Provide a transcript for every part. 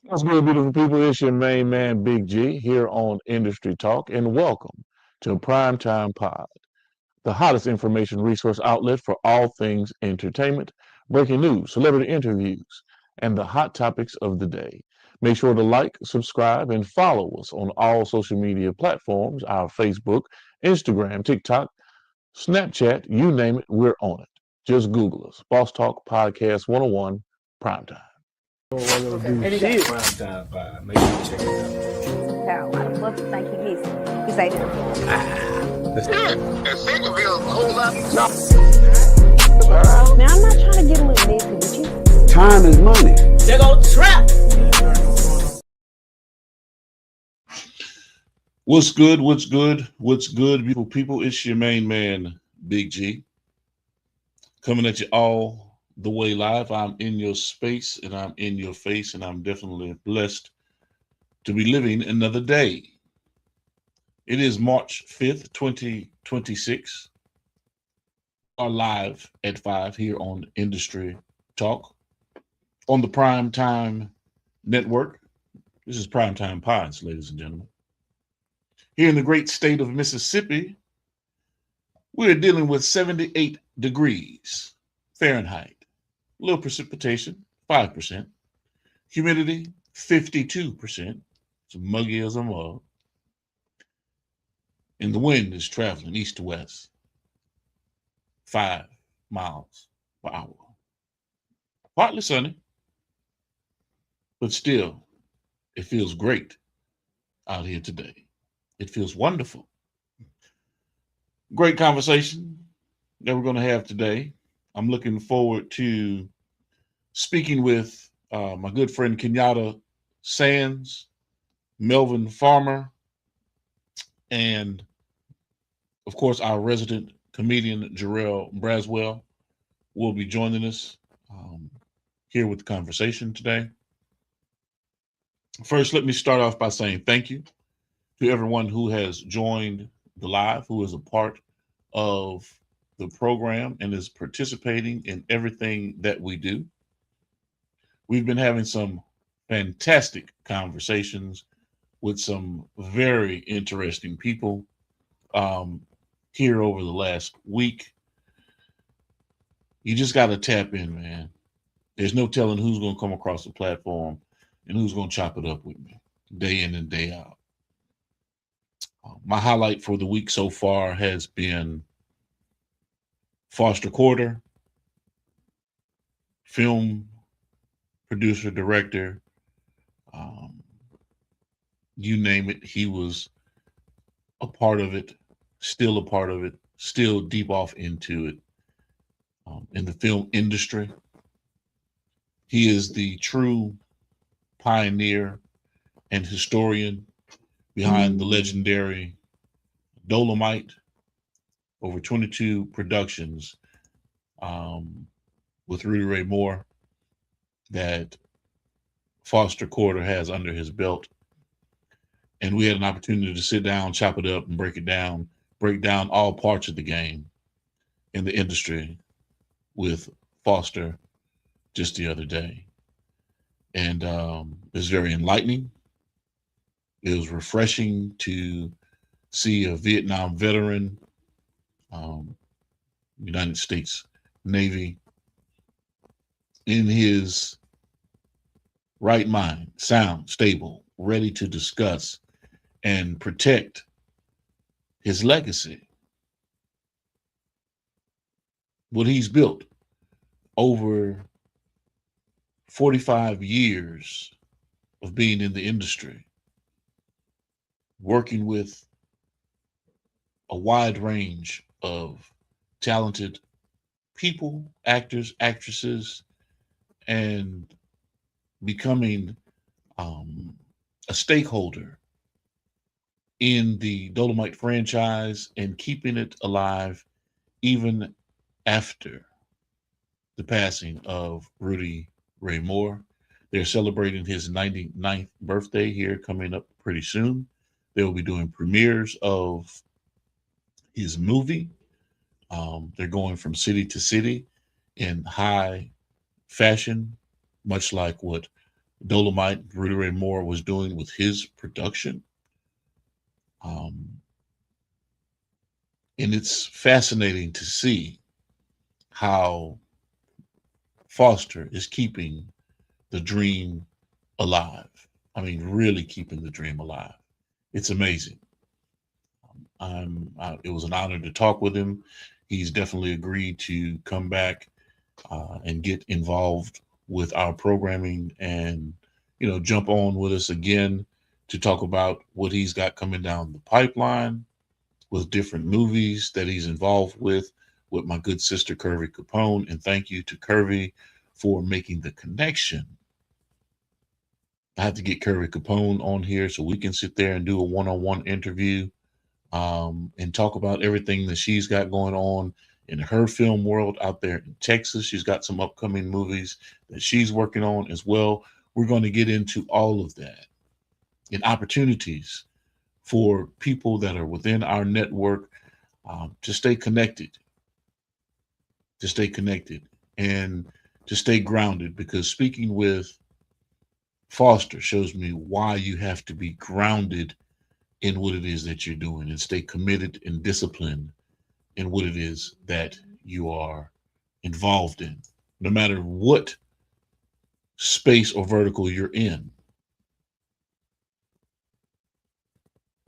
What's good, beautiful people? It's your main man, Big G, here on Industry Talk, and welcome to Primetime Pod, the hottest information resource outlet for all things entertainment, breaking news, celebrity interviews, and the hot topics of the day. Make sure to like, subscribe, and follow us on all social media platforms, our Facebook, Instagram, TikTok, Snapchat, you name it, we're on it. Just Google us. Boss Talk Podcast 101 Primetime. And he got prime time vibe. Make sure you check it Child, why the fuck you think he missing? He say that. And Centerville's a whole lot. Now I'm not trying to get a little messy with you. Time is money. out. They go trap. What's good? What's good? What's good, beautiful people? It's your main man, Big G, coming at you all the way live. I'm in your space and I'm in your face, and I'm definitely blessed to be living another day. It is March 5th, 2026. We are live at 5 here on Industry Talk on the Prime Time Network. This is Primetime Pods, ladies and gentlemen. Here in the great state of Mississippi, we're dealing with 78 degrees Fahrenheit. Low precipitation, 5%. Humidity, 52%. It's muggy as a mug. And the wind is traveling east to west, 5 miles per hour. Partly sunny, but still, it feels great out here today. It feels wonderful. Great conversation that we're going to have today. I'm looking forward to speaking with my good friend Kenyatta Sands, Melvin Farmer, and of course our resident comedian Jarrell Braswell will be joining us here with the conversation today. First, let me start off by saying thank you to everyone who has joined the live, who is a part of the program and is participating in everything that we do. We've been having some fantastic conversations with some very interesting people here over the last week. You just got to tap in, man. There's no telling who's going to come across the platform and who's going to chop it up with me day in and day out. My highlight for the week so far has been Foster Quarter, film producer, director, you name it. He was a part of it, still a part of it, still deep off into it in the film industry. He is the true pioneer and historian behind the legendary Dolomite, over 22 productions with Rudy Ray Moore that Foster Quarter has under his belt. And we had an opportunity to sit down, chop it up, and break down all parts of the game in the industry with Foster just the other day. And it was very enlightening. It was refreshing to see a Vietnam veteran, United States Navy, in his right mind, sound, stable, ready to discuss and protect his legacy. What he's built over 45 years of being in the industry, working with a wide range of talented people, actors, actresses, and becoming a stakeholder in the Dolomite franchise and keeping it alive even after the passing of Rudy Ray Moore. They're celebrating his 99th birthday here coming up pretty soon. They will be doing premieres of his movie. They're going from city to city in high fashion, much like what Dolomite, Rudy Ray Moore was doing with his production. And it's fascinating to see how Foster is keeping the dream alive. I mean, really keeping the dream alive. It's amazing. It was an honor to talk with him. He's definitely agreed to come back and get involved with our programming and, jump on with us again to talk about what he's got coming down the pipeline with different movies that he's involved with my good sister, Curvy Capone. And thank you to Curvy for making the connection. I have to get Curvy Capone on here so we can sit there and do a one-on-one interview and talk about everything that she's got going on in her film world out there in Texas. She's got some upcoming movies that she's working on as well. We're going to get into all of that and opportunities for people that are within our network to stay connected, and to stay grounded, because speaking with Foster shows me why you have to be grounded in what it is that you're doing and stay committed and disciplined in what it is that you are involved in, no matter what space or vertical you're in.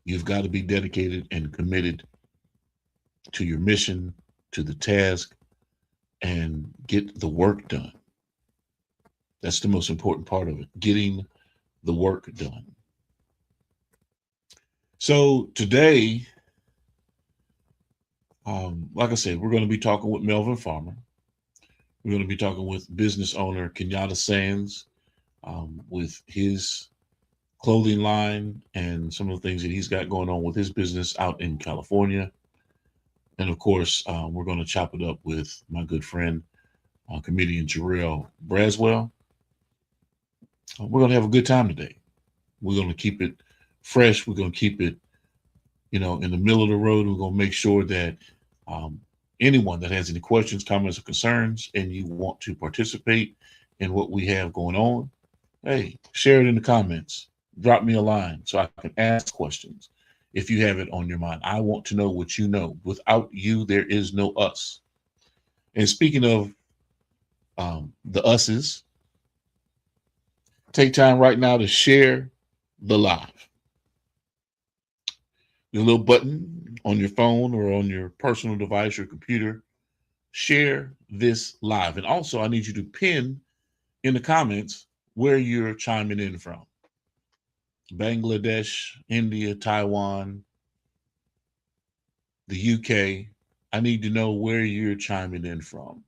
You've got to be dedicated and committed to your mission, to the task, and get the work done. That's the most important part of it, getting the work done. So today, like I said, we're going to be talking with Melvin Farmer. We're going to be talking with business owner Kenyatta Sands with his clothing line and some of the things that he's got going on with his business out in California. And of course, we're going to chop it up with my good friend, comedian Jarrell Braswell. We're going to have a good time today. We're going to keep it fresh. We're going to keep it, in the middle of the road. We're going to make sure that anyone that has any questions, comments, or concerns, and you want to participate in what we have going on, hey, share it in the comments. Drop me a line so I can ask questions if you have it on your mind. I want to know what you know. Without you, there is no us. And speaking of the us's, take time right now to share the live. Your little button on your phone or on your personal device or computer, share this live. And also, I need you to pin in the comments where you're chiming in from. Bangladesh, India, Taiwan, the UK. I need to know where you're chiming in from.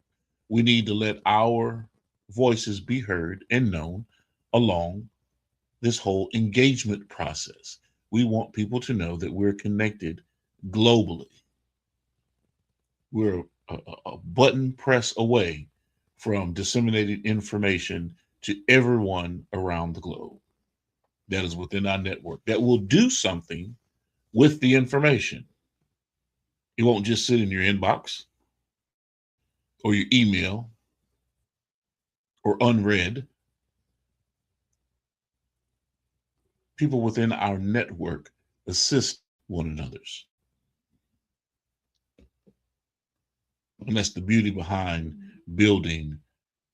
We need to let our voices be heard and known along this whole engagement process. We want people to know that we're connected globally. We're a button press away from disseminated information to everyone around the globe that is within our network that will do something with the information. It won't just sit in your inbox or your email or unread. People within our network assist one another's. And that's the beauty behind building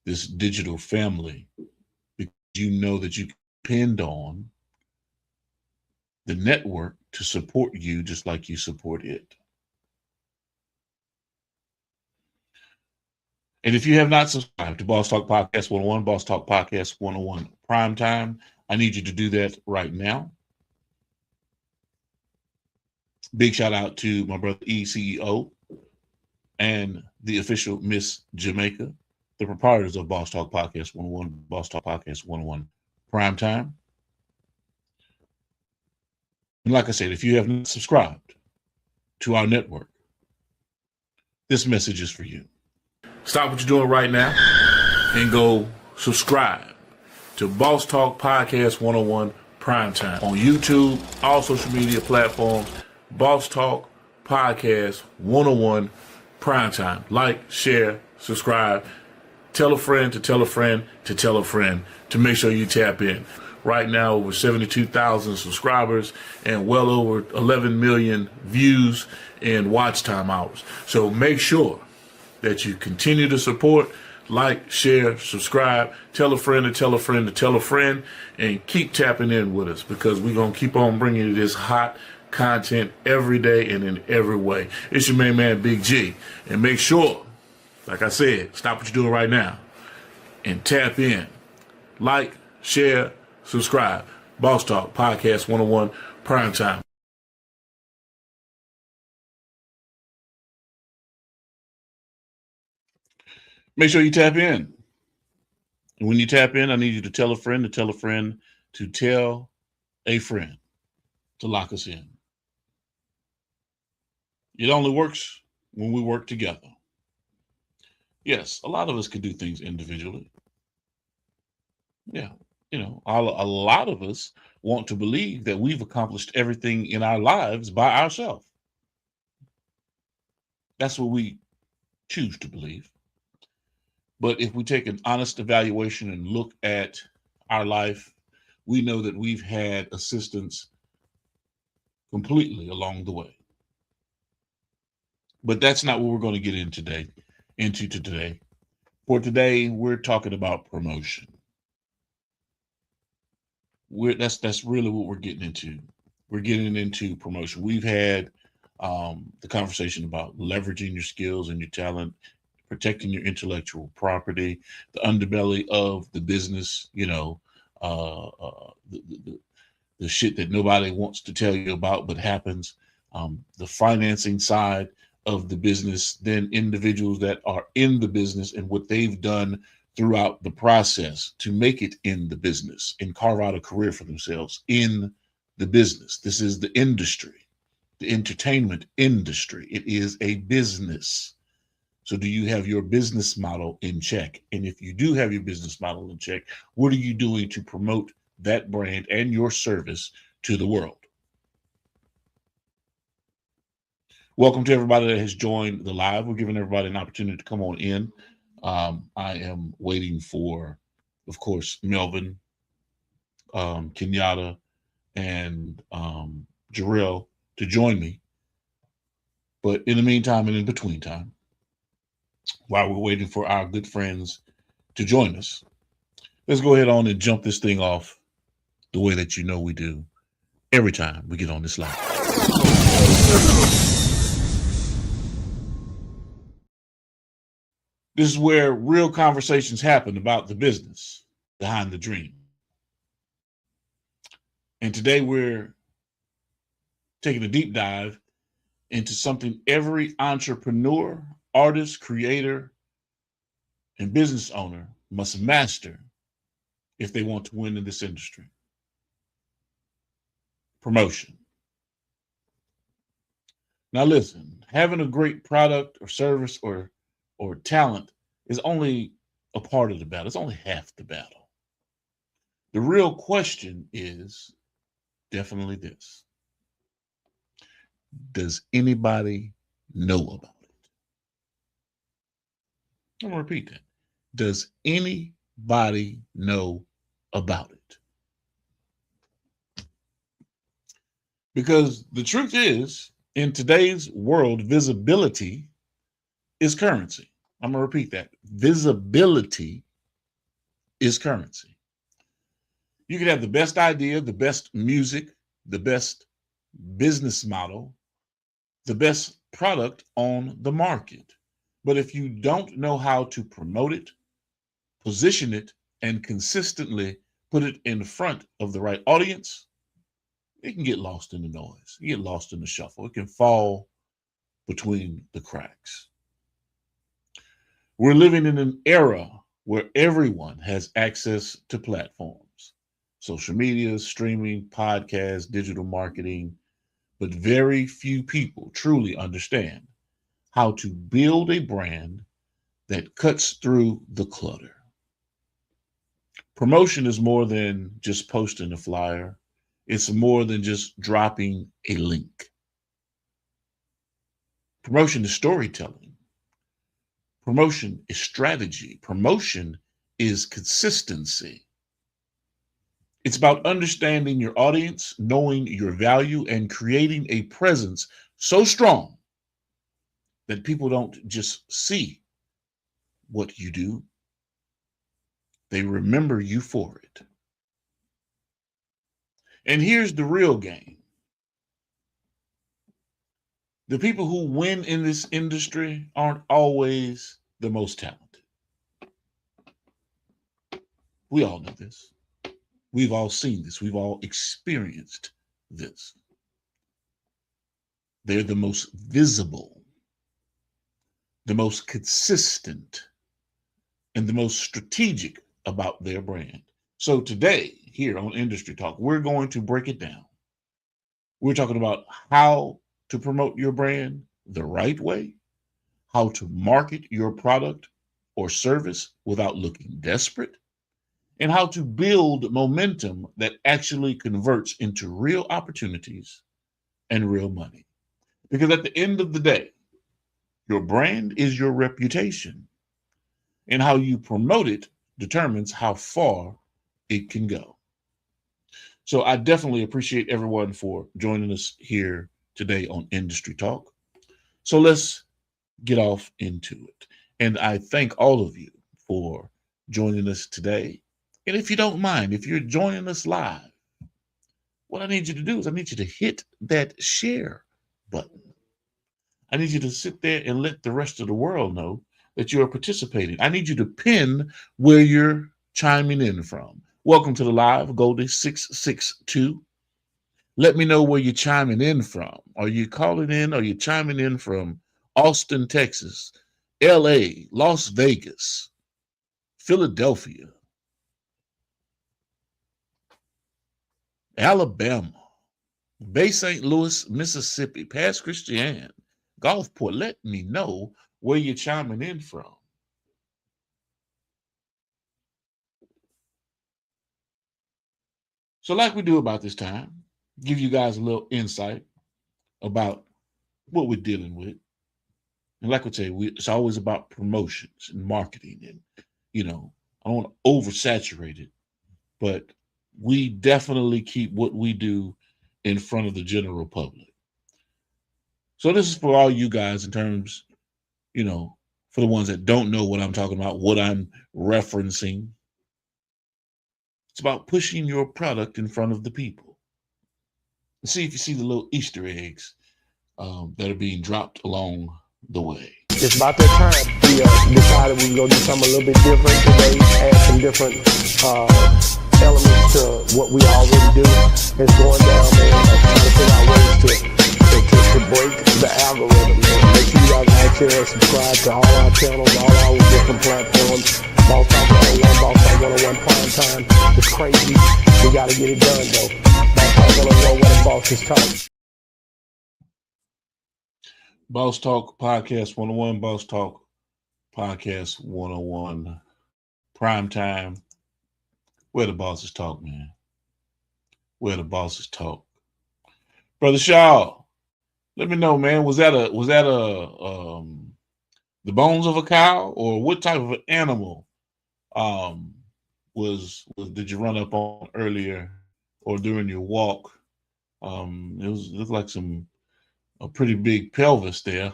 this digital family, because you know that you depend on the network to support you just like you support it. And if you have not subscribed to Boss Talk Podcast 101, Boss Talk Podcast 101 Prime Time, I need you to do that right now. Big shout out to my brother ECEO and the official Miss Jamaica, the proprietors of Boss Talk Podcast 101, Boss Talk Podcast 101 Prime Time. And like I said, if you have not subscribed to our network, this message is for you. Stop what you're doing right now and go subscribe to Boss Talk Podcast 101 Primetime on YouTube, all social media platforms. Boss Talk Podcast 101 Primetime. Like, share, subscribe. tell a friend to tell a friend to tell a friend to make sure you tap in. Right now, over 72,000 subscribers and well over 11 million views and watch time hours. So make sure that you continue to support, like, share, subscribe, tell a friend to tell a friend to tell a friend, and keep tapping in with us, because we're going to keep on bringing you this hot content every day and in every way. It's your main man, Big G. And make sure, like I said, stop what you're doing right now and tap in. Like, share, subscribe. Boss Talk Podcast 101 Prime Time. Make sure you tap in. And when you tap in, I need you to tell a friend to tell a friend to tell a friend to lock us in. It only works when we work together. Yes, a lot of us could do things individually. Yeah, a lot of us want to believe that we've accomplished everything in our lives by ourselves. That's what we choose to believe. But if we take an honest evaluation and look at our life, we know that we've had assistance completely along the way. But that's not what we're going to get into today. For today, we're talking about promotion. That's really what we're getting into. We're getting into promotion. We've had the conversation about leveraging your skills and your talent, protecting your intellectual property, the underbelly of the business, the shit that nobody wants to tell you about but happens, the financing side of the business, then individuals that are in the business and what they've done throughout the process to make it in the business and carve out a career for themselves in the business. This is the industry, the entertainment industry. It is a business. So do you have your business model in check? And if you do have your business model in check, what are you doing to promote that brand and your service to the world? Welcome to everybody that has joined the live. We're giving everybody an opportunity to come on in. I am waiting for, of course, Melvin, Kenyatta, and Jarrell to join me. But in the meantime and in between time, while we're waiting for our good friends to join us, let's go ahead on and jump this thing off the way that we do every time we get on this live. This is where real conversations happen about the business behind the dream. And today we're taking a deep dive into something every entrepreneur, artist, creator, and business owner must master if they want to win in this industry. Promotion. Now listen, having a great product or service or talent is only a part of the battle. It's only half the battle. The real question is definitely this: does anybody know about it? I'm going to repeat that. Does anybody know about it? Because the truth is, in today's world, visibility is currency. I'm going to repeat that. Visibility is currency. You could have the best idea, the best music, the best business model, the best product on the market. But if you don't know how to promote it, position it, and consistently put it in front of the right audience, it can get lost in the noise. You get lost in the shuffle. It can fall between the cracks. We're living in an era where everyone has access to platforms, social media, streaming, podcasts, digital marketing, but very few people truly understand how to build a brand that cuts through the clutter. Promotion is more than just posting a flyer. It's more than just dropping a link. Promotion is storytelling. Promotion is strategy. Promotion is consistency. It's about understanding your audience, knowing your value, and creating a presence so strong that people don't just see what you do, they remember you for it. And here's the real game. The people who win in this industry aren't always the most talented. We all know this. We've all seen this. We've all experienced this. They're the most visible, the most consistent, and the most strategic about their brand. So today, here on Industry Talk, we're going to break it down. We're talking about how to promote your brand the right way, how to market your product or service without looking desperate, and how to build momentum that actually converts into real opportunities and real money. Because at the end of the day, your brand is your reputation, and how you promote it determines how far it can go. So I definitely appreciate everyone for joining us here today on Industry Talk. So let's get off into it. And I thank all of you for joining us today. And if you don't mind, if you're joining us live, what I need you to do is I need you to hit that share button. I need you to sit there and let the rest of the world know that you're participating. I need you to pin where you're chiming in from. Welcome to the live, Goldie 662. Let me know where you're chiming in from. Are you calling in? Are you chiming in from Austin, Texas, LA, Las Vegas, Philadelphia, Alabama, Bay St. Louis, Mississippi, Pass Christian, Gulfport? Let me know where you're chiming in from. So like we do about this time, give you guys a little insight about what we're dealing with. And like I say, it's always about promotions and marketing. And, I don't want to oversaturate it, but we definitely keep what we do in front of the general public. So this is for all you guys in terms, for the ones that don't know what I'm talking about, what I'm referencing. It's about pushing your product in front of the people. See if you see the little Easter eggs that are being dropped along the way. It's about that time we decided we were going to do something a little bit different today, add some different elements to what we already do. It's going down there, trying to figure out ways to break the algorithm. Make sure you guys like, share, and subscribe to all our channels, all our different platforms. Boss Talk 101, Boss Talk 101 Prime Time. It's crazy. We got to get it done, though. Boss Talk 101, what the bosses talk. Boss Talk Podcast 101, Boss Talk Podcast 101 Prime Time. Where the bosses talk, man. Where the bosses talk. Brother Shaw, let me know, man. Was that the bones of a cow, or what type of an animal did you run up on earlier or during your walk? It looked like a pretty big pelvis there.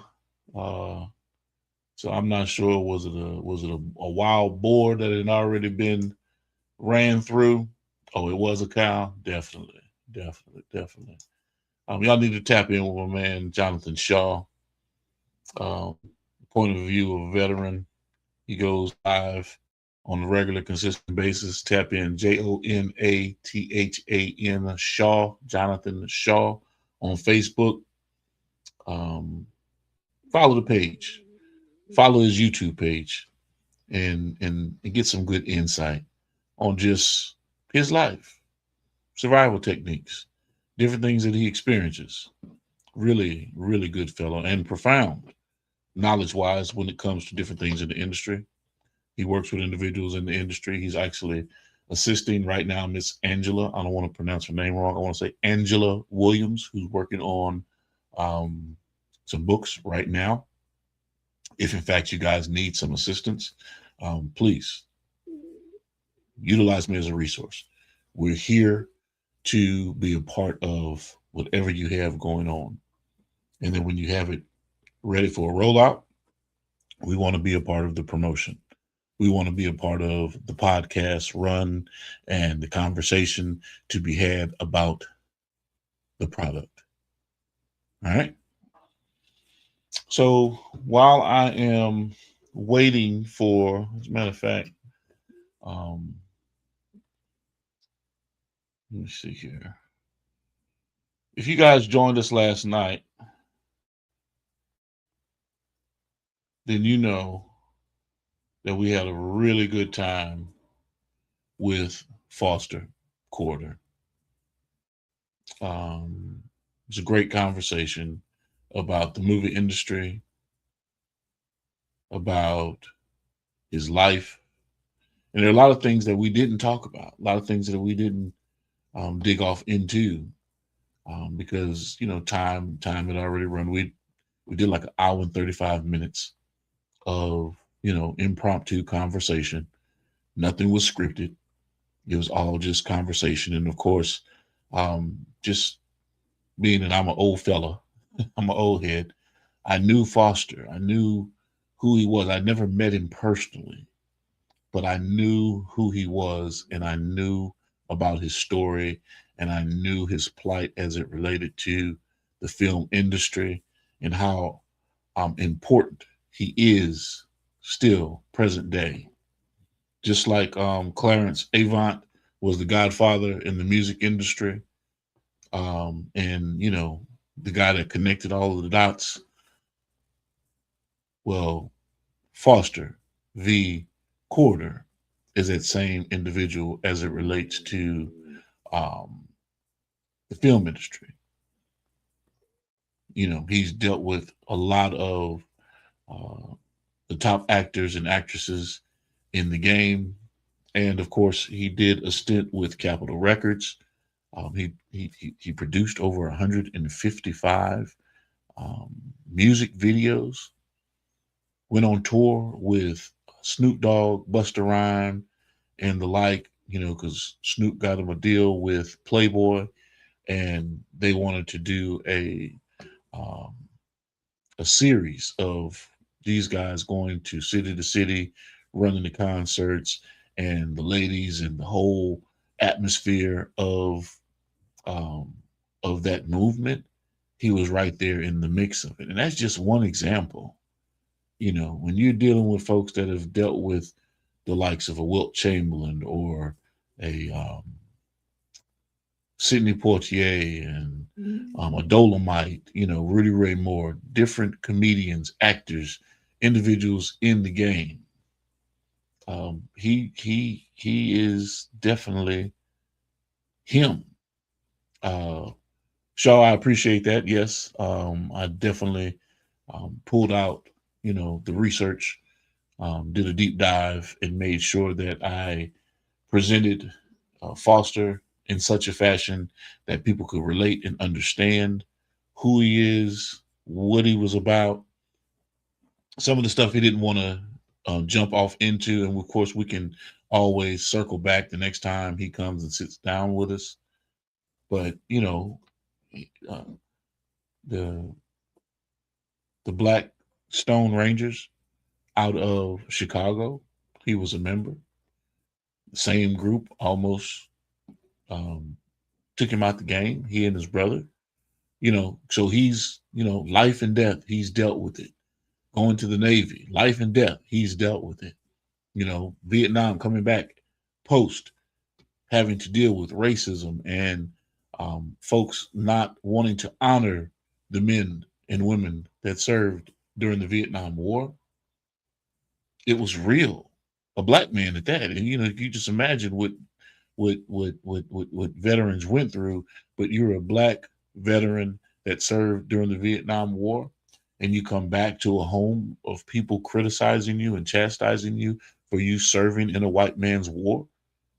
So I'm not sure, was it a wild boar that had already been ran through? Oh, it was a cow? Definitely. Y'all need to tap in with my man, Jonathan Shaw. Point of view of a veteran. He goes live on a regular, consistent basis. Tap in JONATHAN Shaw, Jonathan Shaw on Facebook. Follow the page, follow his YouTube page, and get some good insight on just his life, survival techniques, different things that he experiences. Really, really good fellow, and profound knowledge-wise when it comes to different things in the industry. He works with individuals in the industry. He's actually assisting right now Miss Angela. I don't want to pronounce her name wrong. I want to say Angela Williams, who's working on some books right now. If in fact you guys need some assistance, please utilize me as a resource. We're here to be a part of whatever you have going on. And then when you have it ready for a rollout, we want to be a part of the promotion. We want to be a part of the podcast run and the conversation to be had about the product. All right. So while I am waiting for, as a matter of fact, let me see here. If you guys joined us last night, then you know that we had a really good time with Foster Quarter. It's a great conversation about the movie industry, about his life. And there are a lot of things that we didn't talk about, a lot of things that we didn't dig off into because, you know, time had already run. We did like an hour and 35 minutes of, you know, impromptu conversation. Nothing was scripted. It was all just conversation. And of course, just being that I'm an old fella, I'm an old head, I knew Foster. I knew who he was. I never met him personally, but I knew who he was, and I knew about his story, and I knew his plight as it related to the film industry and how important he is still present day. Just like Clarence Avant was the godfather in the music industry, and, you know, the guy that connected all of the dots. Well, Foster V. Quarter is that same individual as it relates to the film industry. You know, he's dealt with a lot of the top actors and actresses in the game. And of course, he did a stint with Capitol Records. He produced over 155 music videos, went on tour with Snoop Dogg, Busta Rhymes, and the like, you know, because Snoop got him a deal with Playboy, and they wanted to do a series of these guys going to city, running the concerts, and the ladies and the whole atmosphere of that movement. He was right there in the mix of it, and that's just one example. You know, when you're dealing with folks that have dealt with the likes of a Wilt Chamberlain or a Sidney Poitier and a Dolomite, you know, Rudy Ray Moore, different comedians, actors, individuals in the game. He is definitely him. Shaw, I appreciate that. Yes, I definitely pulled out, you know, the research, did a deep dive, and made sure that I presented Foster in such a fashion that people could relate and understand who he is, what he was about, some of the stuff he didn't want to jump off into. And of course, we can always circle back the next time he comes and sits down with us. But, you know, the Black Stone Rangers out of Chicago, he was a member. Same group almost took him out the game, he and his brother. You know, so he's, you know, life and death, he's dealt with it. Going to the Navy, life and death, he's dealt with it. You know, Vietnam, coming back post, having to deal with racism and folks not wanting to honor the men and women that served during the Vietnam War. It was real, a Black man at that. And, you know, you just imagine what veterans went through, but you're a Black veteran that served during the Vietnam War, and you come back to a home of people criticizing you and chastising you for you serving in a white man's war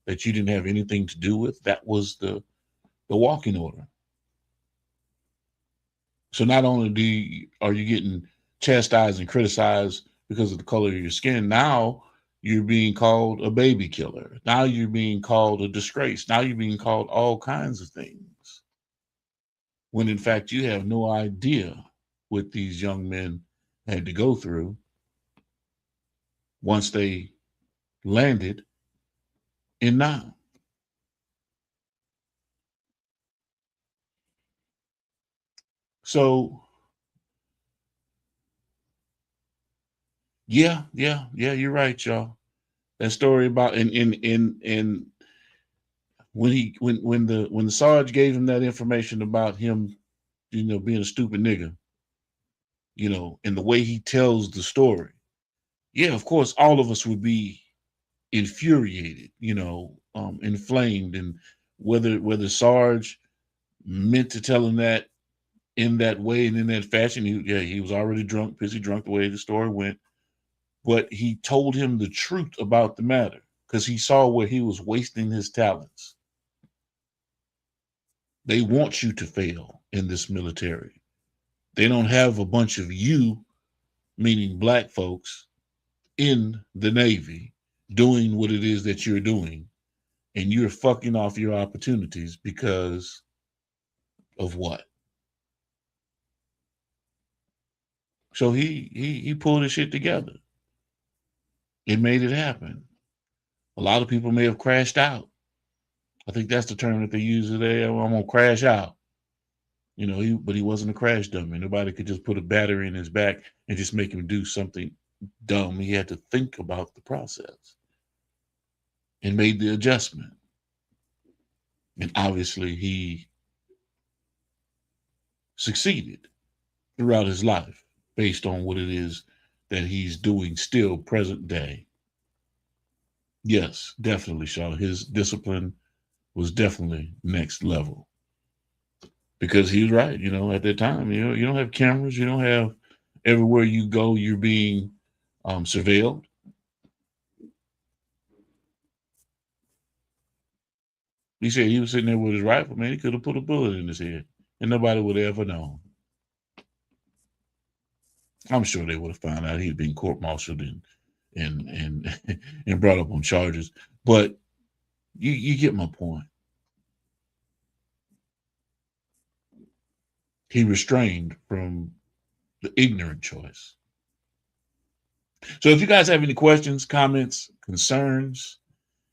that you didn't have anything to do with. That was the walking order. So not only are you getting chastised and criticized because of the color of your skin. Now you're being called a baby killer. Now you're being called a disgrace. Now you're being called all kinds of things. When in fact you have no idea what these young men had to go through once they landed in Nam. So yeah, you're right, y'all. That story about in when the Sarge gave him that information about him, being a stupid nigga, and the way he tells the story. Yeah, of course, all of us would be infuriated, inflamed, and whether Sarge meant to tell him that in that way and in that fashion. He was already drunk, pissy drunk, the way the story went. But he told him the truth about the matter because he saw where he was wasting his talents. They want you to fail in this military. They don't have a bunch of you, meaning black folks, in the Navy doing what it is that you're doing, and you're fucking off your opportunities because of what? So he pulled his shit together. It made it happen. A lot of people may have crashed out. I think that's the term that they use today. I'm gonna crash out. But he wasn't a crash dummy. Nobody could just put a battery in his back and just make him do something dumb. He had to think about the process and made the adjustment. And obviously he succeeded throughout his life based on what it is that he's doing still present day. Yes, definitely, Shaw. His discipline was definitely next level. Because he was right, at that time, you don't have cameras, you don't have everywhere you go, you're being surveilled. He said he was sitting there with his rifle, man. He could have put a bullet in his head, and nobody would have ever known. I'm sure they would have found out he'd been court-martialed and and brought up on charges. But you get my point. He restrained from the ignorant choice. So if you guys have any questions, comments, concerns,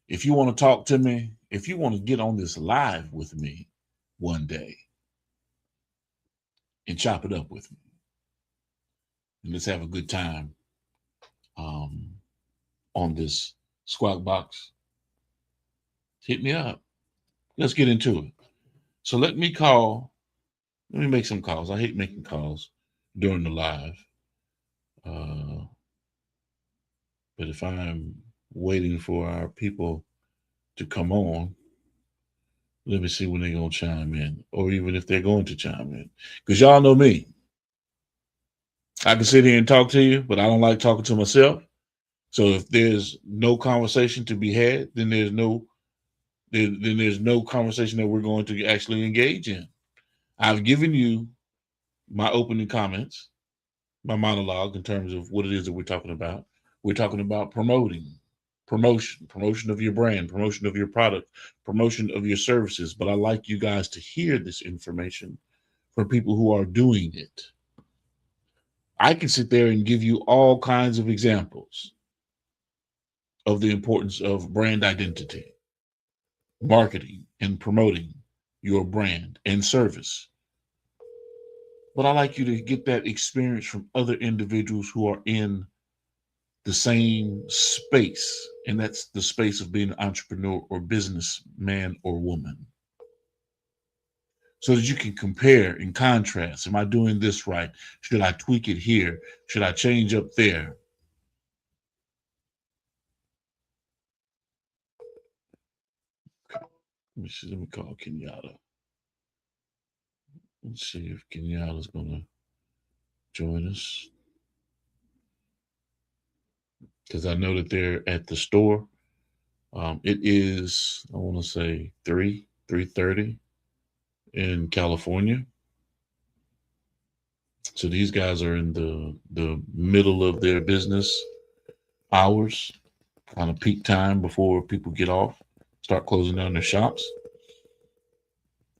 if you want to talk to me, if you want to get on this live with me one day and chop it up with me, and let's have a good time on this Squawk Box, hit me up. Let's get into it. So let me make some calls. I hate making calls during the live. But if I'm waiting for our people to come on, let me see when they're going to chime in, or even if they're going to chime in. Because y'all know me. I can sit here and talk to you, but I don't like talking to myself. So if there's no conversation to be had, then there's no conversation that we're going to actually engage in. I've given you my opening comments, my monologue in terms of what it is that we're talking about. We're talking about promotion of your brand, promotion of your product, promotion of your services. But I like you guys to hear this information from people who are doing it. I can sit there and give you all kinds of examples of the importance of brand identity, marketing, and promoting your brand and service. But I like you to get that experience from other individuals who are in the same space, and that's the space of being an entrepreneur or businessman or woman. So that you can compare and contrast. Am I doing this right? Should I tweak it here? Should I change up there? Let me call Kenyatta. Let's see if Kenyatta's going to join us. Because I know that they're at the store. It is, I want to say 3:30 in California. So these guys are in the middle of their business hours, kind of peak time before people get off, start closing down their shops.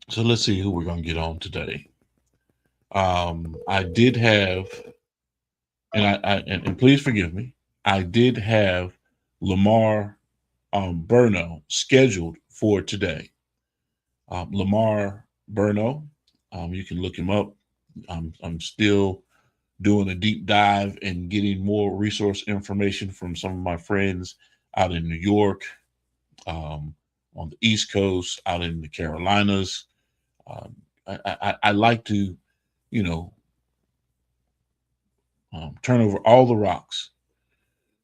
So let's see who we're going to get on today. I did have, and please forgive me, I did have Lamar Burno scheduled for today. Lamar Burno, you can look him up. I'm still doing a deep dive and getting more resource information from some of my friends out in New York, on the East Coast, out in the Carolinas. I like to, you know, turn over all the rocks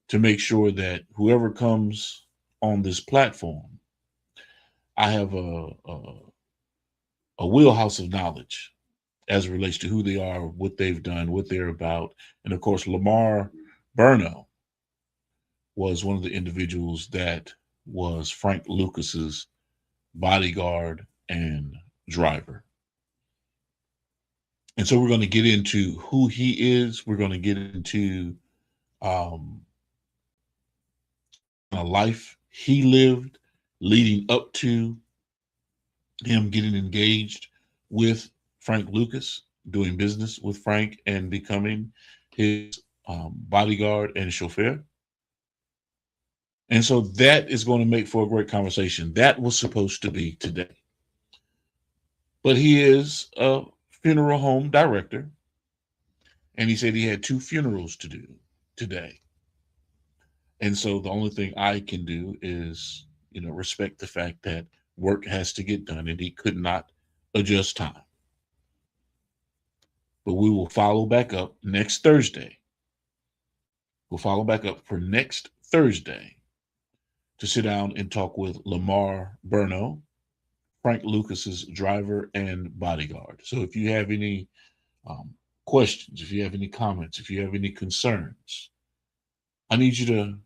to make sure that whoever comes on this platform, I have a wheelhouse of knowledge as it relates to who they are, what they've done, what they're about. And of course, Lamar Burno was one of the individuals that was Frank Lucas's bodyguard and driver. And so we're going to get into who he is. We're going to get into a life he lived leading up to him getting engaged with Frank Lucas, doing business with Frank and becoming his bodyguard and chauffeur. And so that is going to make for a great conversation. That was supposed to be today. But he is a funeral home director. And he said he had 2 funerals to do today. And so the only thing I can do is, respect the fact that work has to get done and he could not adjust time. But we will follow back up next Thursday. We'll follow back up for next Thursday to sit down and talk with Lamar Burno, Frank Lucas's driver and bodyguard. So if you have any questions, if you have any comments, if you have any concerns, I need you to,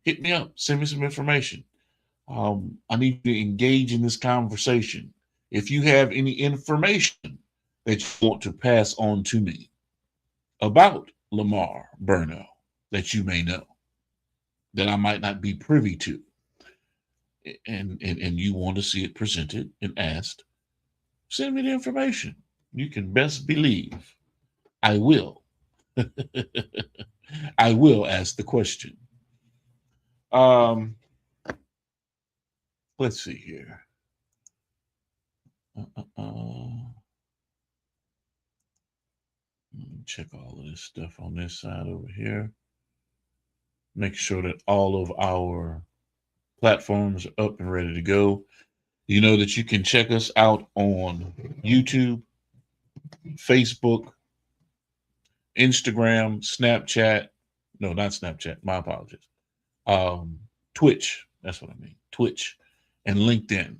hit me up, send me some information. I need you to engage in this conversation. If you have any information that you want to pass on to me about Lamar Burno that you may know, that I might not be privy to, and you want to see it presented and asked, send me the information. You can best believe I will. I will ask the question. Let's see here. Check all of this stuff on this side over here. Make sure that all of our platforms are up and ready to go. You know that you can check us out on YouTube, Facebook, Instagram, Snapchat. No, not Snapchat. My apologies. Twitch. That's what I mean. Twitch and LinkedIn.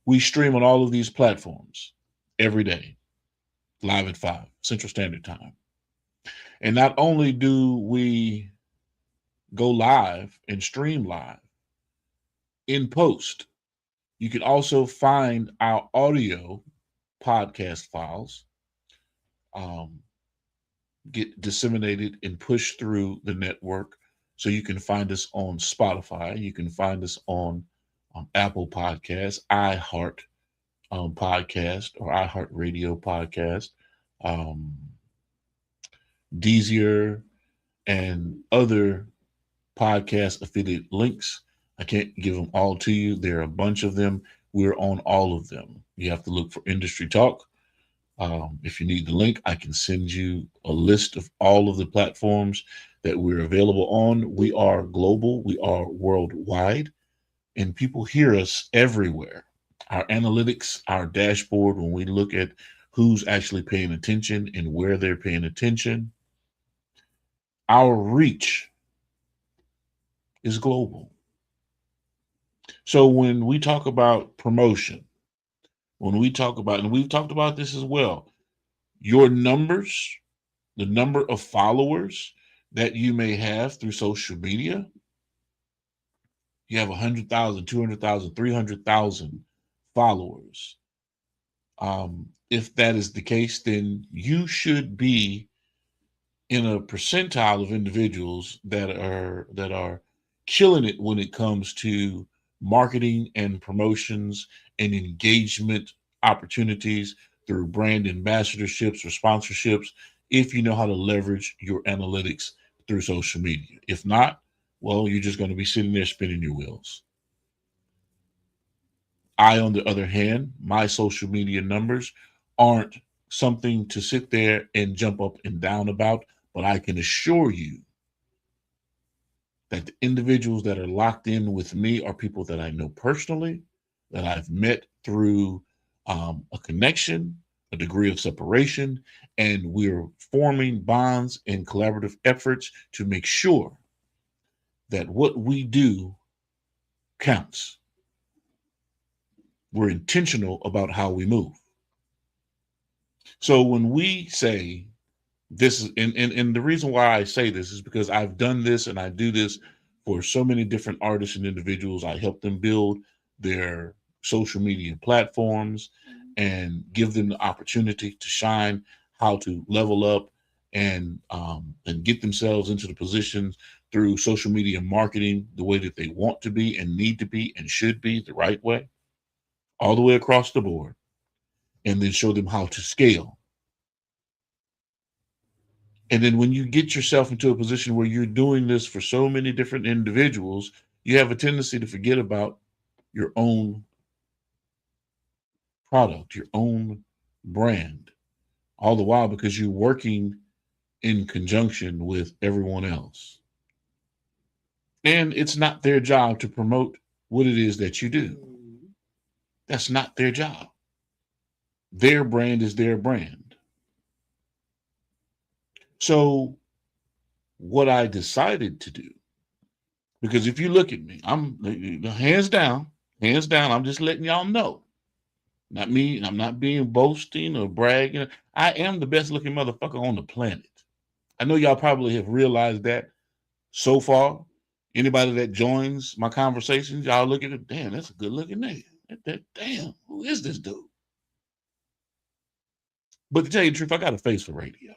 We stream on all of these platforms every day, live at 5 Central Standard Time. And not only do we go live and stream live, in post, you can also find our audio podcast files get disseminated and pushed through the network. So you can find us on Spotify. You can find us on Apple Podcasts, iHeart Podcast or iHeart Radio Podcast, Deezer, and other podcast affiliate links. I can't give them all to you. There are a bunch of them. We're on all of them. You have to look for Industry Talk. If you need the link, I can send you a list of all of the platforms that we're available on. We are global. We are worldwide. And people hear us everywhere. Our analytics, our dashboard, when we look at who's actually paying attention and where they're paying attention, our reach is global. So when we talk about promotion, when we talk about, and we've talked about this as well, your numbers, the number of followers that you may have through social media, you have 100,000, 200,000, 300,000 followers. If that is the case, then you should be in a percentile of individuals that are killing it when it comes to marketing and promotions and engagement opportunities through brand ambassadorships or sponsorships, if you know how to leverage your analytics through social media. If not, well, you're just going to be sitting there spinning your wheels. I, on the other hand, my social media numbers aren't something to sit there and jump up and down about, but I can assure you that the individuals that are locked in with me are people that I know personally, that I've met through a connection, a degree of separation, and we're forming bonds and collaborative efforts to make sure that what we do counts. We're intentional about how we move. So when we say this is, and the reason why I say this is because I've done this and I do this for so many different artists and individuals. I help them build their social media platforms and give them the opportunity to shine, how to level up and get themselves into the positions through social media marketing the way that they want to be and need to be and should be the right way, all the way across the board, and then show them how to scale. And then when you get yourself into a position where you're doing this for so many different individuals, you have a tendency to forget about your own product, your own brand, all the while because you're working in conjunction with everyone else. And it's not their job to promote what it is that you do. That's not their job. Their brand is their brand. So what I decided to do, because if you look at me, I'm hands down, I'm just letting y'all know. Not me, I'm not being boasting or bragging. I am the best looking motherfucker on the planet. I know y'all probably have realized that so far. Anybody that joins my conversations, y'all look at it, damn, that's a good looking nigga. Damn, who is this dude? But to tell you the truth, I got a face for radio.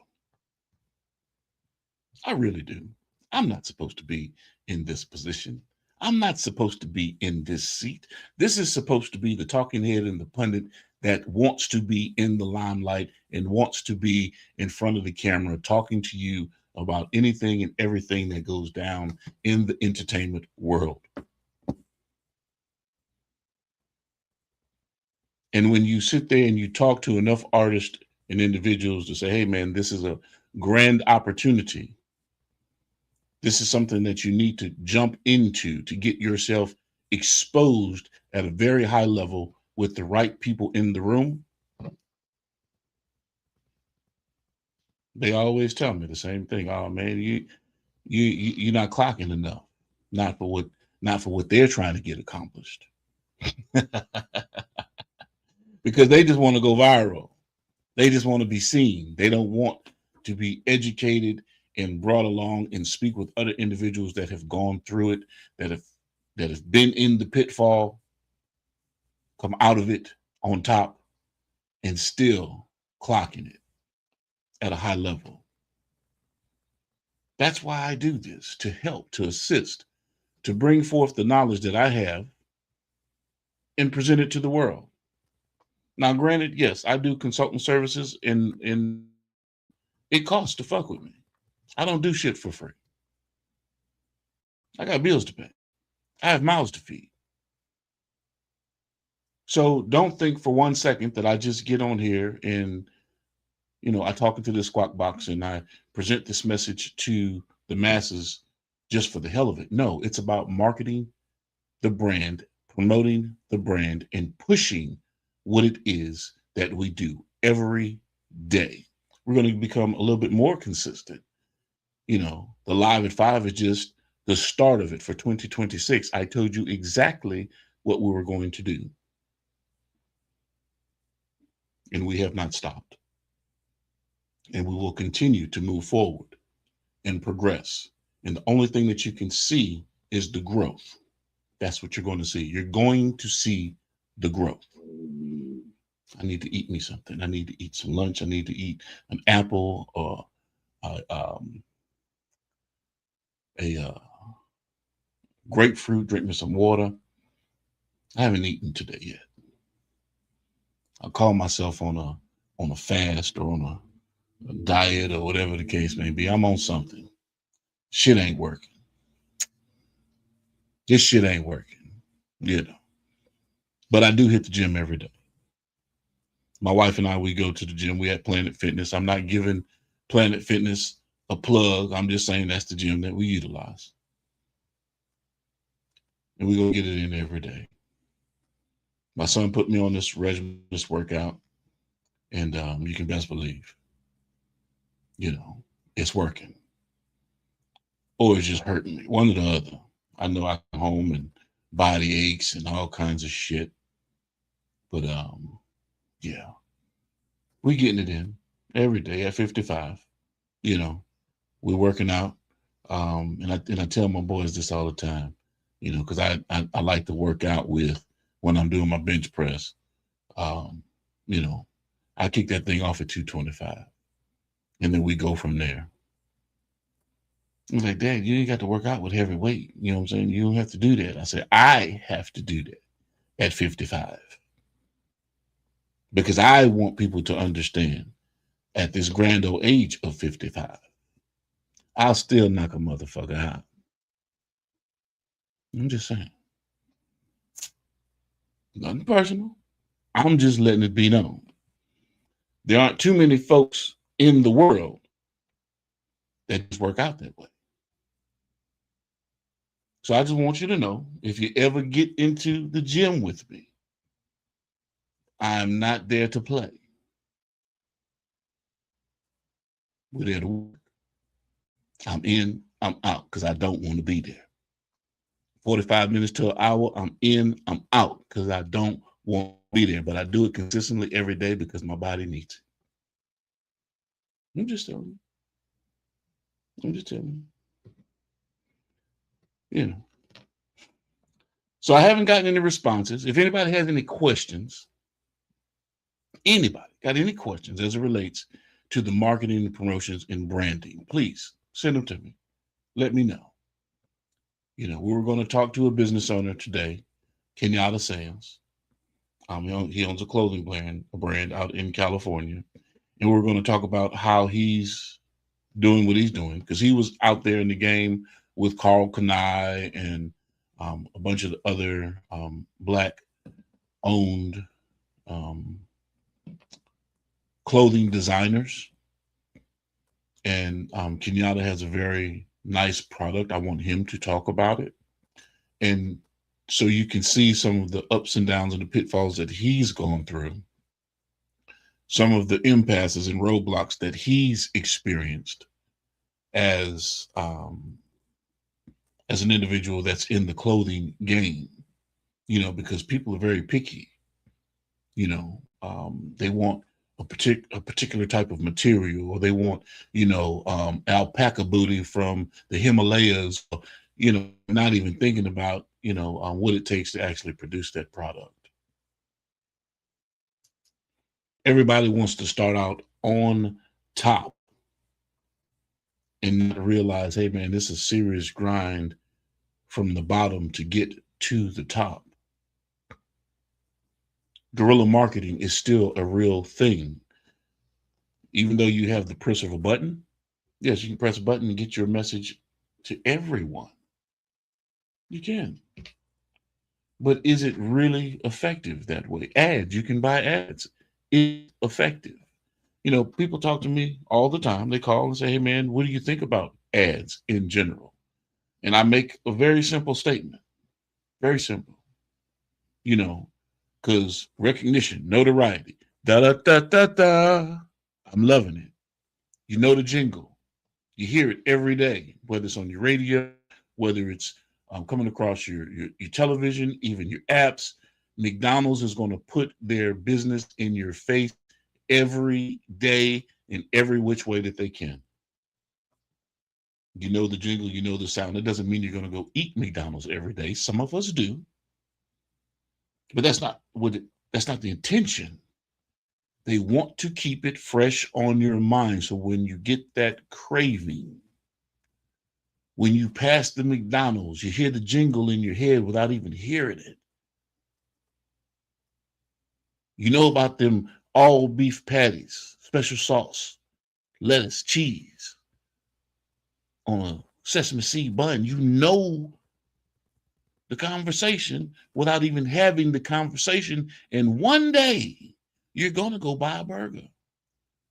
I really do. I'm not supposed to be in this position. I'm not supposed to be in this seat. This is supposed to be the talking head and the pundit that wants to be in the limelight and wants to be in front of the camera talking to you about anything and everything that goes down in the entertainment world. And when you sit there and you talk to enough artists and individuals to say, hey, man, this is a grand opportunity. This is something that you need to jump into to get yourself exposed at a very high level with the right people in the room. They always tell me the same thing. Oh man, you're not clocking enough. Not for what they're trying to get accomplished. Because they just want to go viral. They just want to be seen. They don't want to be educated and brought along and speak with other individuals that have gone through it, that have been in the pitfall, come out of it on top, and still clocking it at a high level. That's why I do this, to help, to assist, to bring forth the knowledge that I have and present it to the world. Now, granted, yes, I do consulting services and it costs to fuck with me. I don't do shit for free. I got bills to pay. I have mouths to feed. So don't think for 1 second that I just get on here and, I talk into this squawk box and I present this message to the masses just for the hell of it. No, it's about marketing the brand, promoting the brand, and pushing what it is that we do every day. We're going to become a little bit more consistent. The Live at 5 is just the start of it for 2026. I told you exactly what we were going to do. And we have not stopped. And we will continue to move forward and progress. And the only thing that you can see is the growth. That's what you're going to see. You're going to see the growth. I need to eat me something. I need to eat some lunch. I need to eat an apple or a grapefruit, drink me some water. I haven't eaten today yet. I call myself on a fast or on a diet or whatever the case may be. I'm on something. Shit ain't working. This shit ain't working, you know. But I do hit the gym every day. My wife and I, we go to the gym. We at Planet Fitness. I'm not giving Planet Fitness a plug. I'm just saying that's the gym that we utilize. And we go get it in every day. My son put me on this regimen, this workout, and you can best believe, you know, it's working. Or it's just hurting me, one or the other. I know I come home and body aches and all kinds of shit. But yeah, we getting it in every day at 55. You know, we're working out. And I tell my boys this all the time, you know, because I like to work out with when I'm doing my bench press. You know, I kick that thing off at 225. And then we go from there. He's like, Dad, you ain't got to work out with heavy weight. You know what I'm saying? You don't have to do that. I said, I have to do that at 55. Because I want people to understand at this grand old age of 55, I'll still knock a motherfucker out. I'm just saying. Nothing personal. I'm just letting it be known. There aren't too many folks in the world that just work out that way. So I just want you to know, if you ever get into the gym with me, I'm not there to play. We're there to work. I'm in, I'm out, because I don't want to be there. 45 minutes to an hour, I'm in, I'm out, because I don't want to be there. But I do it consistently every day because my body needs it. I'm just telling you. You know. So I haven't gotten any responses. If anybody has any questions, anybody got any questions as it relates to the marketing and promotions and branding, please send them to me. Let me know. You know, we were going to talk to a business owner today, Kenyatta Sales. He owns a clothing brand out in California. And we're going to talk about how he's doing what he's doing, because he was out there in the game with Carl Kanai and a bunch of other Black-owned clothing designers. And Kenyatta has a very nice product. I want him to talk about it. And so you can see some of the ups and downs and the pitfalls that he's gone through, some of the impasses and roadblocks that he's experienced as an individual that's in the clothing game, you know, because people are very picky. You know, they want a particular type of material, or they want, you know, alpaca booty from the Himalayas, you know, not even thinking about, you know, what it takes to actually produce that product. Everybody wants to start out on top and not realize, hey man, this is a serious grind from the bottom to get to the top. Guerrilla marketing is still a real thing. Even though you have the press of a button, yes, you can press a button and get your message to everyone. You can. But is it really effective that way? Ads, you can buy ads. It's effective. You know, people talk to me all the time. They call and say, hey man, what do you think about ads in general? And I make a very simple statement. Very simple. You know, because recognition, notoriety, da-da-da-da-da. I'm loving it. You know the jingle. You hear it every day, whether it's on your radio, whether it's coming across your television, even your apps. McDonald's is going to put their business in your face every day in every which way that they can. You know the jingle, you know the sound. It doesn't mean you're going to go eat McDonald's every day. Some of us do. But that's not the intention They want to keep it fresh on your mind. So when you get that craving, when you pass the McDonald's, you hear the jingle in your head without even hearing it. You know about them all beef patties, special sauce, lettuce, cheese on a sesame seed bun. You know the conversation without even having the conversation. And one day you're going to go buy a burger.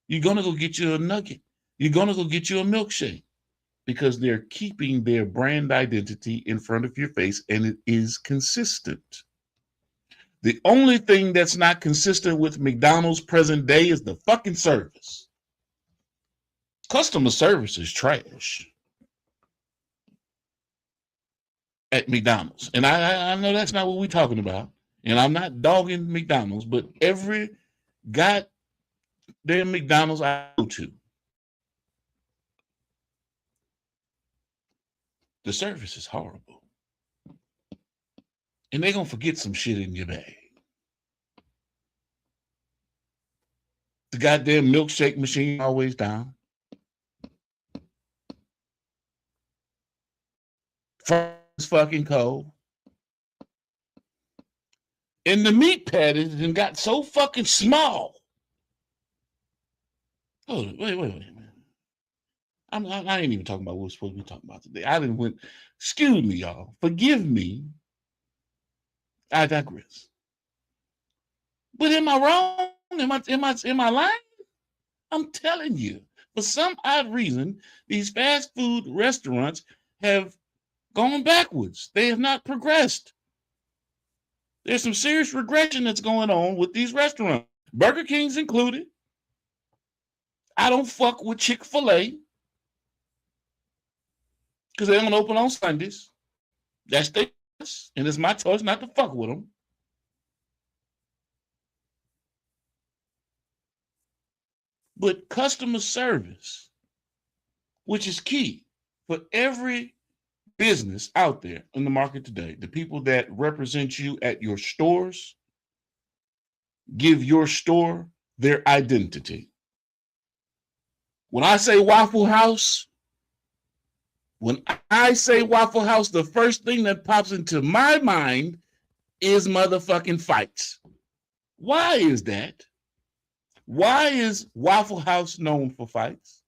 You're going to go get you a nugget. You're going to go get you a milkshake because they're keeping their brand identity in front of your face and it is consistent. The only thing that's not consistent with McDonald's present day is the fucking service. Customer service is trash at McDonald's. And I know that's not what we're talking about. And I'm not dogging McDonald's, but every goddamn McDonald's I go to, the service is horrible. And they're going to forget some shit in your bag. The goddamn milkshake machine always down. First fucking cold. And the meat patties and got so fucking small. Oh, wait. I ain't even talking about what we're supposed to be talking about today. I didn't went, excuse me, y'all. Forgive me. I digress. But am I wrong? Am I lying? I'm telling you, for some odd reason, these fast food restaurants have gone backwards. They have not progressed. There's some serious regression that's going on with these restaurants. Burger King's included. I don't fuck with Chick-fil-A because they don't open on Sundays. That's their choice, and it's my choice not to fuck with them. But customer service, which is key for every business out there in the market today, the people that represent you at your stores give your store their identity. When I say Waffle House, the first thing that pops into my mind is motherfucking fights. Why is that? Why is Waffle House known for fights?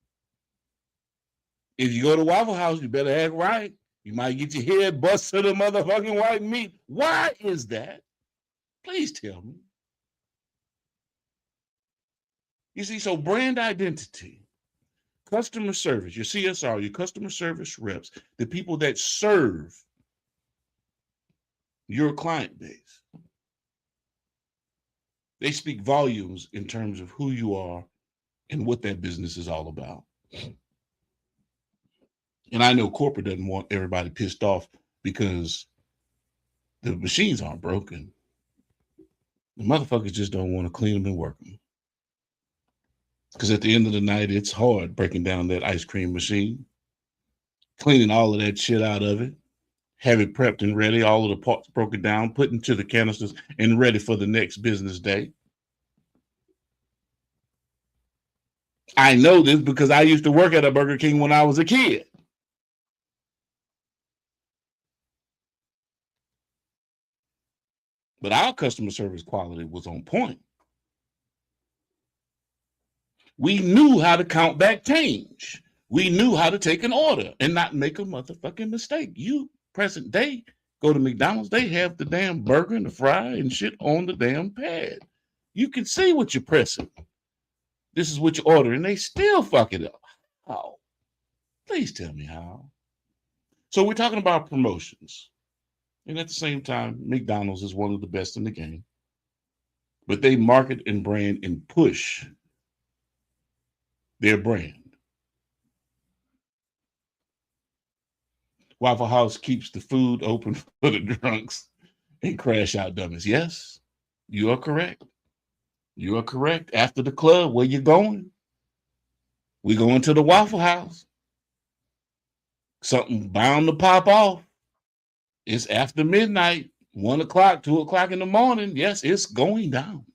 If you go to Waffle House, you better act right. You might get your head bust to the motherfucking white meat. Why is that? Please tell me. You see, so brand identity, customer service, your CSR, your customer service reps, the people that serve your client base, they speak volumes in terms of who you are and what that business is all about. And I know corporate doesn't want everybody pissed off because the machines aren't broken. The motherfuckers just don't want to clean them and work them. Because at the end of the night, it's hard breaking down that ice cream machine, cleaning all of that shit out of it, have it prepped and ready, all of the parts broken down, put into the canisters and ready for the next business day. I know this because I used to work at a Burger King when I was a kid. But our customer service quality was on point. We knew how to count back change. We knew how to take an order and not make a motherfucking mistake. You, present day, go to McDonald's, they have the damn burger and the fry and shit on the damn pad. You can see what you're pressing. This is what you order, and they still fuck it up. How? Please tell me how. So we're talking about promotions. And at the same time, McDonald's is one of the best in the game. But they market and brand and push their brand. Waffle House keeps the food open for the drunks and crash out dummies. Yes, you are correct. You are correct. After the club, where you going? We going to the Waffle House. Something bound to pop off. It's after midnight, 1 o'clock, 2 o'clock in the morning. Yes, it's going down.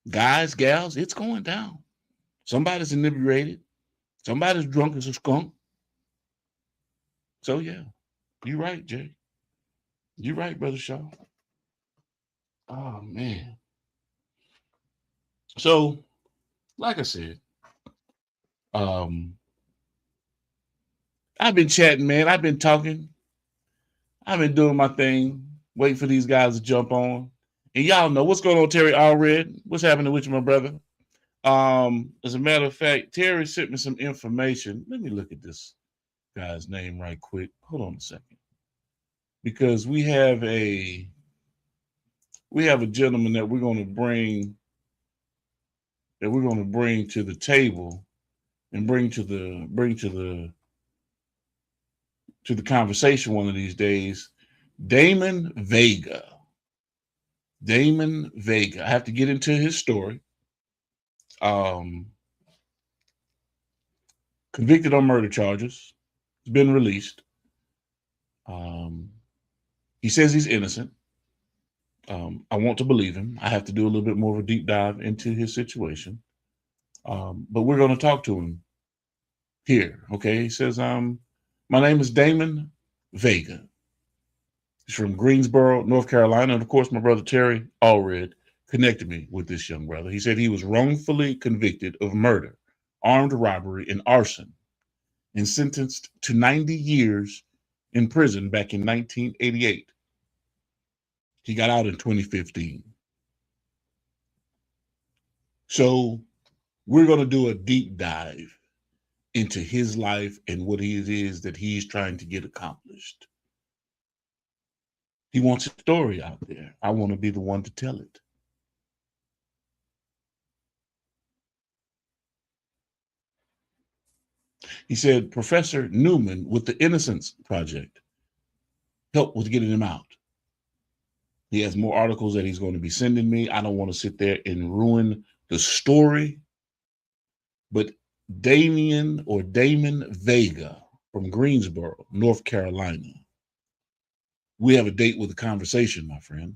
Guys, gals, it's going down. Somebody's inebriated. Somebody's drunk as a skunk. So, yeah, you're right, Jay. You're right, Brother Shaw. Oh, man. So, like I said, I've been chatting, man. I've been talking. I've been doing my thing, waiting for these guys to jump on. And y'all know what's going on, Terry Allred. What's happening with you, my brother? As a matter of fact, Terry sent me some information. Let me look at this guy's name right quick. Hold on a second. Because we have a gentleman that we're going to bring to the table and bring to the conversation one of these days. Damon Vega. Damon Vega. I have to get into his story. Convicted on murder charges. He's been released. He says he's innocent. I want to believe him. I have to do a little bit more of a deep dive into his situation. But we're going to talk to him here. Okay. He says, my name is Damon Vega. He's from Greensboro, North Carolina. And of course, my brother Terry Allred connected me with this young brother. He said he was wrongfully convicted of murder, armed robbery, and arson, and sentenced to 90 years in prison back in 1988. He got out in 2015. So we're going to do a deep dive into his life and what it is that he's trying to get accomplished. He wants a story out there. I want to be the one to tell it. He said, Professor Newman with the Innocence Project helped with getting him out. He has more articles that he's going to be sending me. I don't want to sit there and ruin the story. But Damon Vega from Greensboro, North Carolina. We have a date with a conversation, my friend.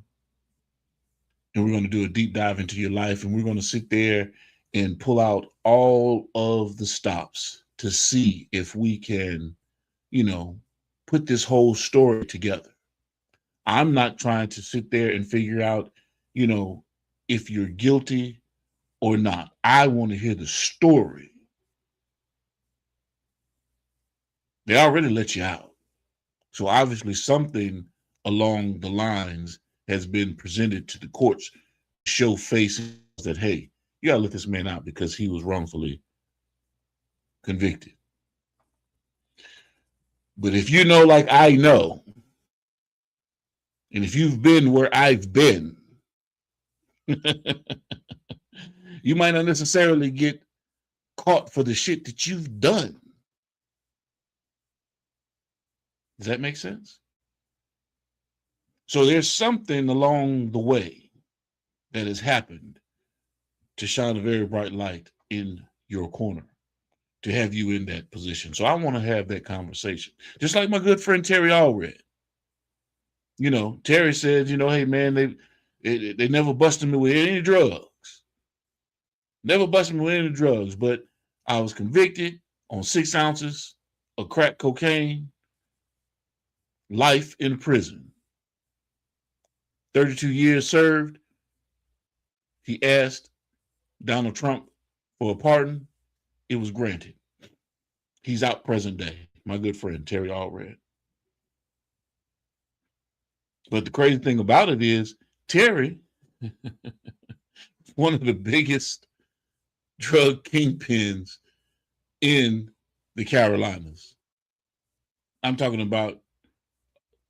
And we're going to do a deep dive into your life. And we're going to sit there and pull out all of the stops to see if we can, put this whole story together. I'm not trying to sit there and figure out, if you're guilty or not. I want to hear the story. They already let you out. So obviously something along the lines has been presented to the courts to show faces that, hey, you got to let this man out because he was wrongfully convicted. But if you know like I know, and if you've been where I've been, you might not necessarily get caught for the shit that you've done. Does that make sense? So there's something along the way that has happened to shine a very bright light in your corner, to have you in that position. So I want to have that conversation. Just like my good friend Terry Allred. Terry said, hey man, they never busted me with any drugs. Never busted me with any drugs, but I was convicted on 6 ounces of crack cocaine, life in prison. 32 years served. He asked Donald Trump for a pardon. It was granted. He's out present day. My good friend, Terry Allred. But the crazy thing about it is, Terry, one of the biggest drug kingpins in the Carolinas. I'm talking about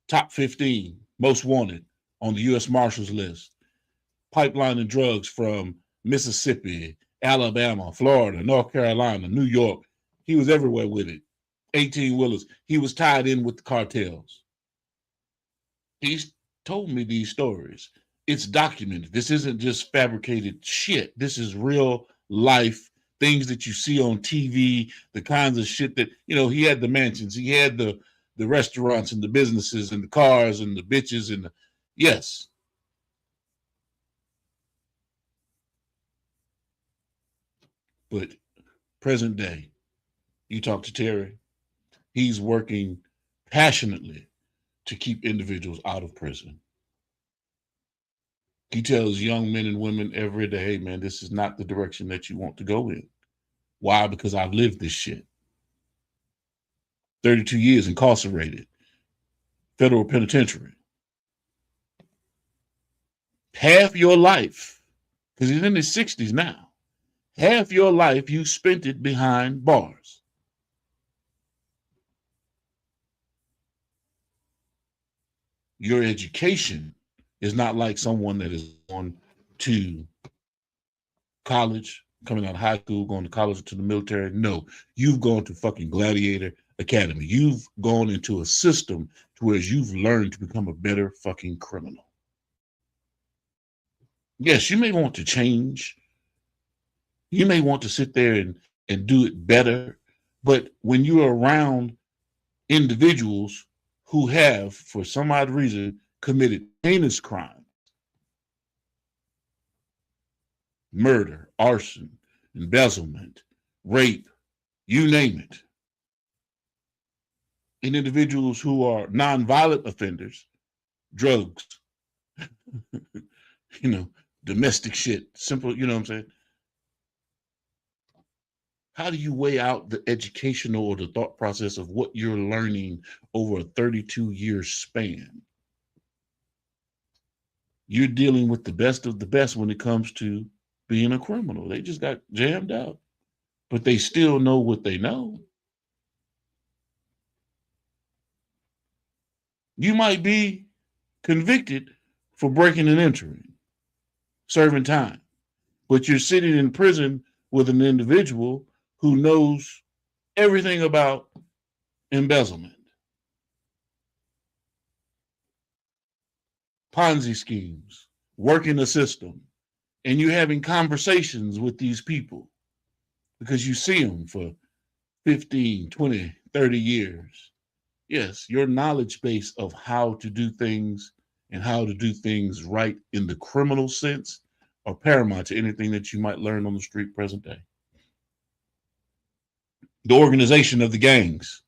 top 15 most wanted on the U.S. Marshals list, pipelining drugs from Mississippi, Alabama, Florida, North Carolina, New York. He was everywhere with it. 18-wheelers. He was tied in with the cartels. He's told me these stories. It's documented. This isn't just fabricated shit. This is real life, things that you see on TV, the kinds of shit that, he had the mansions, he had the restaurants and the businesses and the cars and the bitches and yes. But present day, you talk to Terry, he's working passionately to keep individuals out of prison. He tells young men and women every day, hey, man, this is not the direction that you want to go in. Why? Because I've lived this shit. 32 years incarcerated, federal penitentiary. Half your life, because he's in his 60s now, half your life you spent it behind bars. Your education is not like someone that is going to college, coming out of high school, going to college, to the military. No, you've gone to fucking Gladiator Academy. You've gone into a system to where you've learned to become a better fucking criminal. Yes, you may want to change. You may want to sit there and do it better. But when you're around individuals who have, for some odd reason, committed heinous crimes, murder, arson, embezzlement, rape, you name it, and individuals who are nonviolent offenders, drugs, domestic shit, simple, you know what I'm saying? How do you weigh out the educational or the thought process of what you're learning over a 32-year span? You're dealing with the best of the best when it comes to being a criminal. They just got jammed out, but they still know what they know. You might be convicted for breaking and entering, serving time, but you're sitting in prison with an individual who knows everything about embezzlement, Ponzi schemes, working the system, and you're having conversations with these people because you see them for 15, 20, 30 years. Yes, your knowledge base of how to do things and how to do things right in the criminal sense are paramount to anything that you might learn on the street present day. The organization of the gangs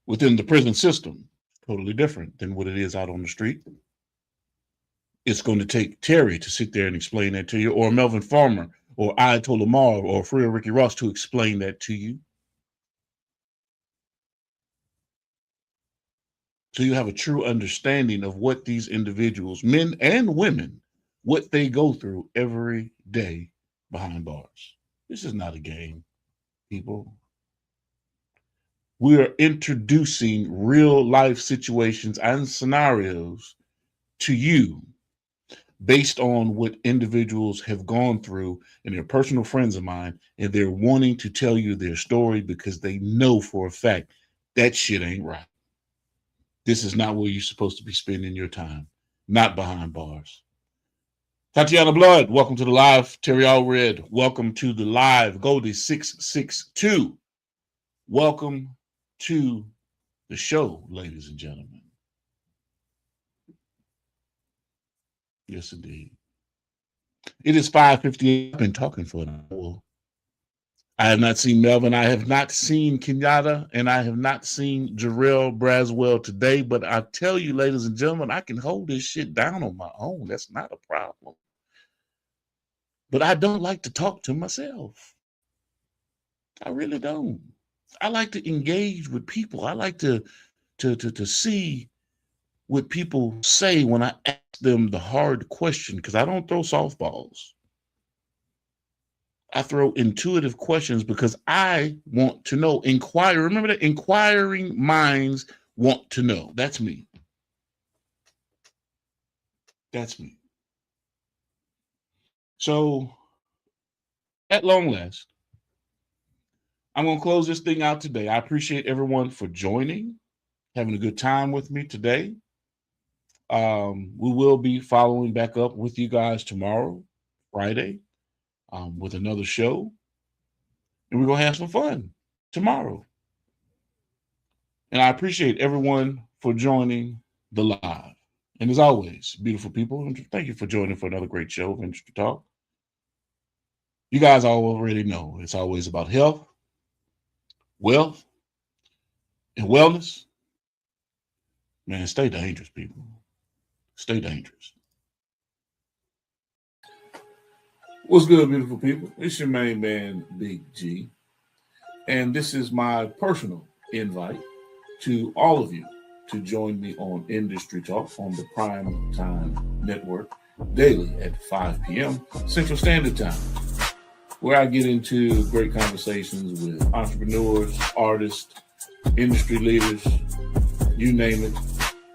within the prison system, totally different than what it is out on the street. It's going to take Terry to sit there and explain that to you, or Melvin Farmer, or Ayatollah Lamar, or Freya Ricky Ross to explain that to you. So you have a true understanding of what these individuals, men and women, what they go through every day behind bars. This is not a game, people. We are introducing real life situations and scenarios to you based on what individuals have gone through, and they're personal friends of mine, and they're wanting to tell you their story because they know for a fact that shit ain't right. This is not where you're supposed to be spending your time, not behind bars. Tatiana Blood, welcome to the live. Terry Allred, welcome to the live. Goldie 662, welcome to the show, ladies and gentlemen. Yes, indeed. It is 5:58. I've been talking for an hour. I have not seen Melvin. I have not seen Kenyatta, and I have not seen Jarrell Braswell today. But I tell you, ladies and gentlemen, I can hold this shit down on my own. That's not a problem. But I don't like to talk to myself. I really don't. I like to engage with people. I like to see what people say when I ask them the hard question, because I don't throw softballs. I throw intuitive questions because I want to know. Inquire. Remember that inquiring minds want to know. That's me. That's me. So, at long last, I'm going to close this thing out today. I appreciate everyone for joining, having a good time with me today. We will be following back up with you guys tomorrow, Friday, with another show. And we're going to have some fun tomorrow. And I appreciate everyone for joining the live. And as always, beautiful people, thank you for joining for another great show of Industry Talk. You guys already know it's always about health, wealth, and wellness. Man, stay dangerous, people. Stay dangerous. What's good, beautiful people? It's your main man, Big G. And this is my personal invite to all of you to join me on Industry Talk on the Prime Time Network daily at 5 p.m. Central Standard Time, where I get into great conversations with entrepreneurs, artists, industry leaders, you name it,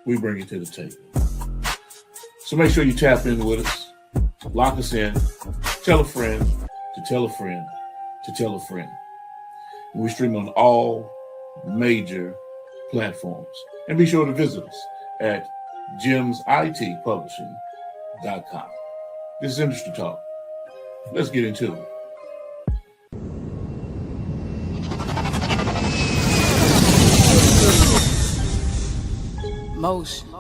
we bring it to the table. So make sure you tap in with us, lock us in, tell a friend to tell a friend to tell a friend. And we stream on all major platforms. And be sure to visit us at gemsitpublishing.com. This is Industry Talk. Let's get into it. Motion.